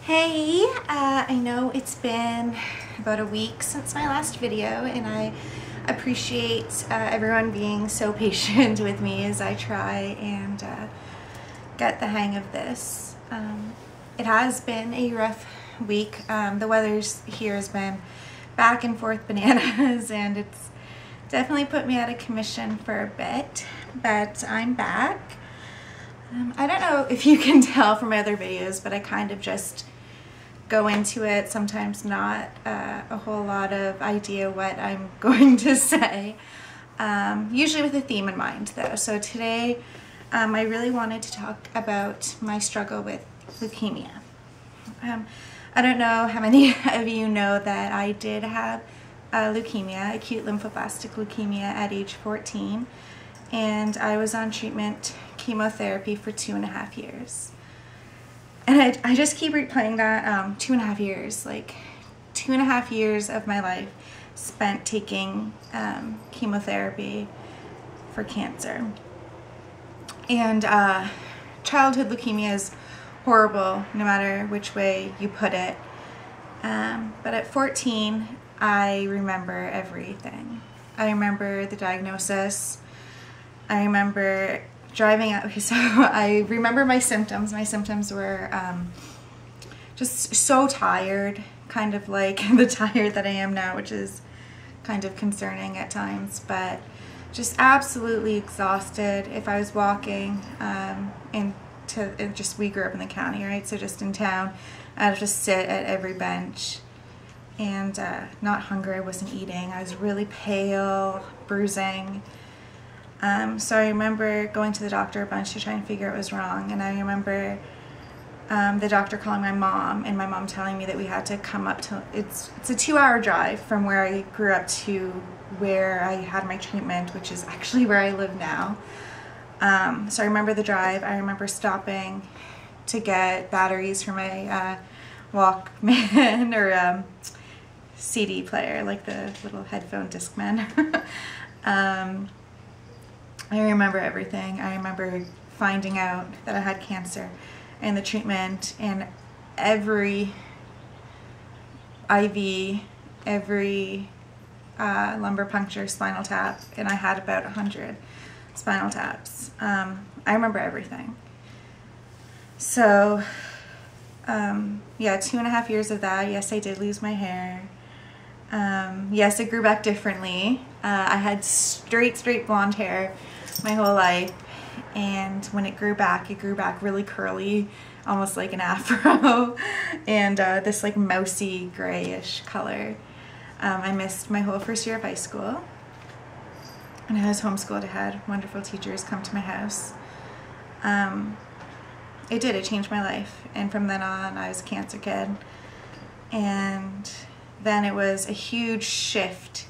Hey, I know it's been about a week since my last video, and I appreciate everyone being so patient with me as I try and get the hang of this. It has been a rough week. The weather's here has been back and forth bananas, and it's definitely put me out of commission for a bit, but I'm back. I don't know if you can tell from my other videos, but I kind of just go into it, sometimes not a whole lot of idea what I'm going to say, usually with a theme in mind though. So today I really wanted to talk about my struggle with leukemia. I don't know how many of you know that I did have leukemia, acute lymphoblastic leukemia, at age 14, and I was on treatment chemotherapy for 2.5 years. And I just keep replaying that 2.5 years, like 2.5 years of my life spent taking chemotherapy for cancer. And childhood leukemia is horrible no matter which way you put it. But at 14, I remember everything. I remember the diagnosis. I remember driving out, so I remember my symptoms. My symptoms were just so tired, kind of like the tired that I am now, which is kind of concerning at times, but just absolutely exhausted. If I was walking we grew up in the county, right? So just in town, I'd just sit at every bench and not hungry. I wasn't eating. I was really pale, bruising. So I remember going to the doctor a bunch to try and figure out what was wrong, and I remember the doctor calling my mom, and my mom telling me that we had to come up to, it's a 2-hour drive from where I grew up to where I had my treatment, which is actually where I live now. So I remember the drive. I remember stopping to get batteries for my Walkman or CD player, like the little headphone Discman. I remember everything. I remember finding out that I had cancer and the treatment and every IV, every lumbar puncture, spinal tap, and I had about 100 spinal taps. I remember everything. So yeah, 2.5 years of that. Yes, I did lose my hair. Yes, it grew back differently. I had straight blonde hair my whole life, and when it grew back really curly, almost like an afro, and this like mousy grayish color. I missed my whole first year of high school, and I was homeschooled. I had wonderful teachers come to my house. It changed my life, and from then on I was a cancer kid, and then it was a huge shift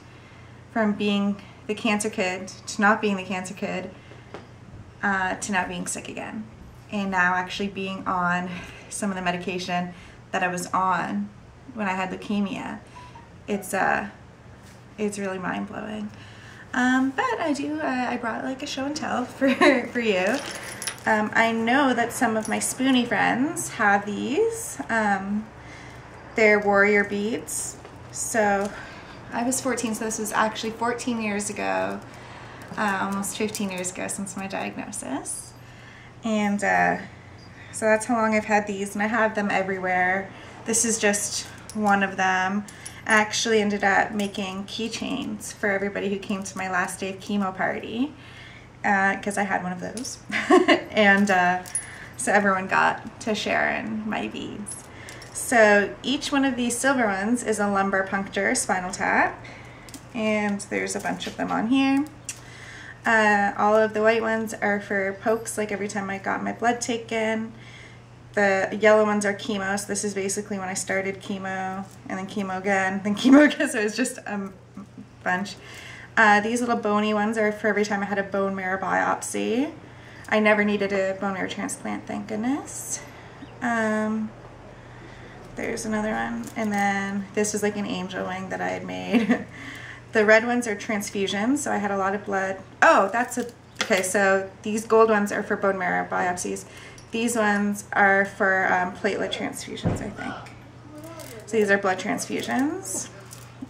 from being the cancer kid to not being the cancer kid to not being sick again, and now actually being on some of the medication that I was on when I had leukemia. It's really mind-blowing, but I brought like a show and tell for you. I know that some of my Spoonie friends have these. They're warrior beads. So I was 14, so this was actually 14 years ago, almost 15 years ago since my diagnosis. And so that's how long I've had these, and I have them everywhere. This is just one of them. I actually ended up making keychains for everybody who came to my last day of chemo party, because I had one of those. And so everyone got to share in my beads. So each one of these silver ones is a lumbar puncture spinal tap, and there's a bunch of them on here. All of the white ones are for pokes, like every time I got my blood taken. The yellow ones are chemo, so this is basically when I started chemo, and then chemo again, then chemo again, so it's just a bunch. These little bony ones are for every time I had a bone marrow biopsy. I never needed a bone marrow transplant, thank goodness. There's another one, and then this was like an angel wing that I had made. The red ones are transfusions, so I had a lot of blood. Oh, okay, so these gold ones are for bone marrow biopsies. these ones are for platelet transfusions, I think. So these are blood transfusions.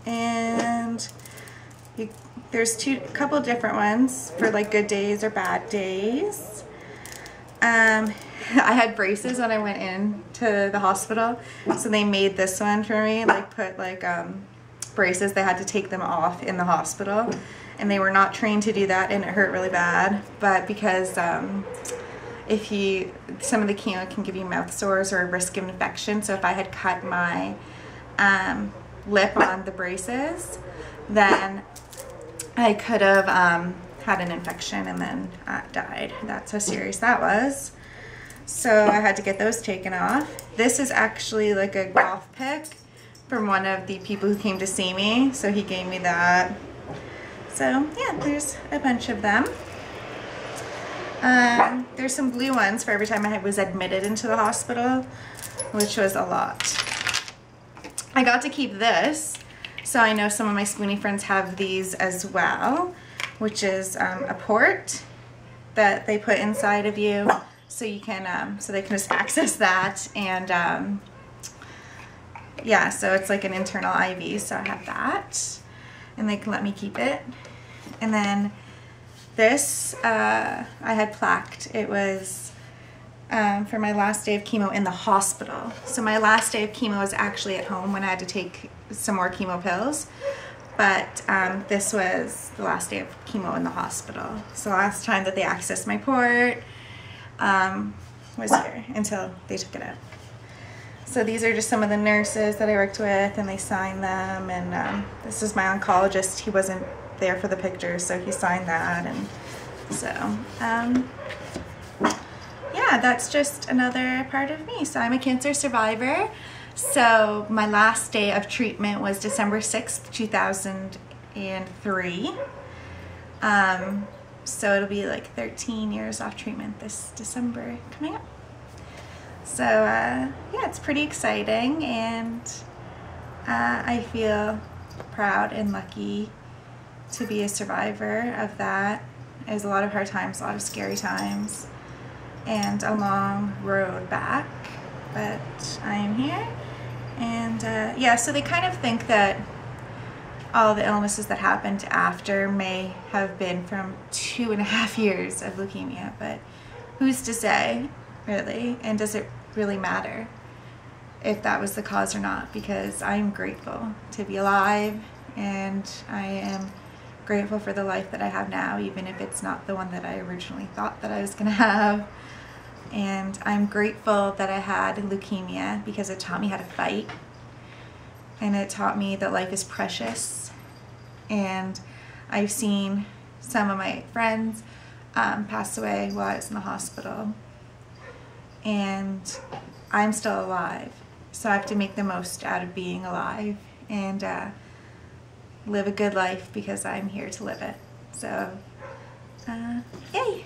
And there's a couple different ones for like good days or bad days. I had braces when I went in to the hospital, so they made this one for me, like put like braces. They had to take them off in the hospital, and they were not trained to do that, and it hurt really bad. But because some of the chemo can give you mouth sores or a risk of infection, so if I had cut my lip on the braces, then I could have had an infection and then died. That's how serious that was. So I had to get those taken off. This is actually like a golf pick from one of the people who came to see me, so he gave me that. So yeah, there's a bunch of them. There's some blue ones for every time I was admitted into the hospital, which was a lot. I got to keep this, so I know some of my Spoonie friends have these as well, which is a port that they put inside of you, so you can so they can just access that. And yeah, so it's like an internal IV, so I have that, and they can let me keep it. And then this I had plaqued. It was for my last day of chemo in the hospital. So my last day of chemo was actually at home when I had to take some more chemo pills, but this was the last day of chemo in the hospital. So the last time that they accessed my port was here until they took it out. So these are just some of the nurses that I worked with, and they signed them. And this is my oncologist. He wasn't there for the pictures, so he signed that. And so yeah, that's just another part of me. So I'm a cancer survivor. So my last day of treatment was December 6th, 2003. So it'll be like 13 years off treatment this December coming up. So yeah, it's pretty exciting, and I feel proud and lucky to be a survivor of that. It was a lot of hard times, a lot of scary times, and a long road back, but I am here. And yeah, so they kind of think that all the illnesses that happened after may have been from 2.5 years of leukemia, but who's to say, really? And does it really matter if that was the cause or not? Because I'm grateful to be alive, and I am grateful for the life that I have now, even if it's not the one that I originally thought that I was gonna have. And I'm grateful that I had leukemia, because it taught me how to fight, and it taught me that life is precious. And I've seen some of my friends pass away while I was in the hospital, and I'm still alive, so I have to make the most out of being alive and live a good life, because I'm here to live it. So yay!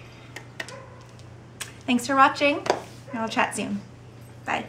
Thanks for watching, and I'll chat soon. Bye.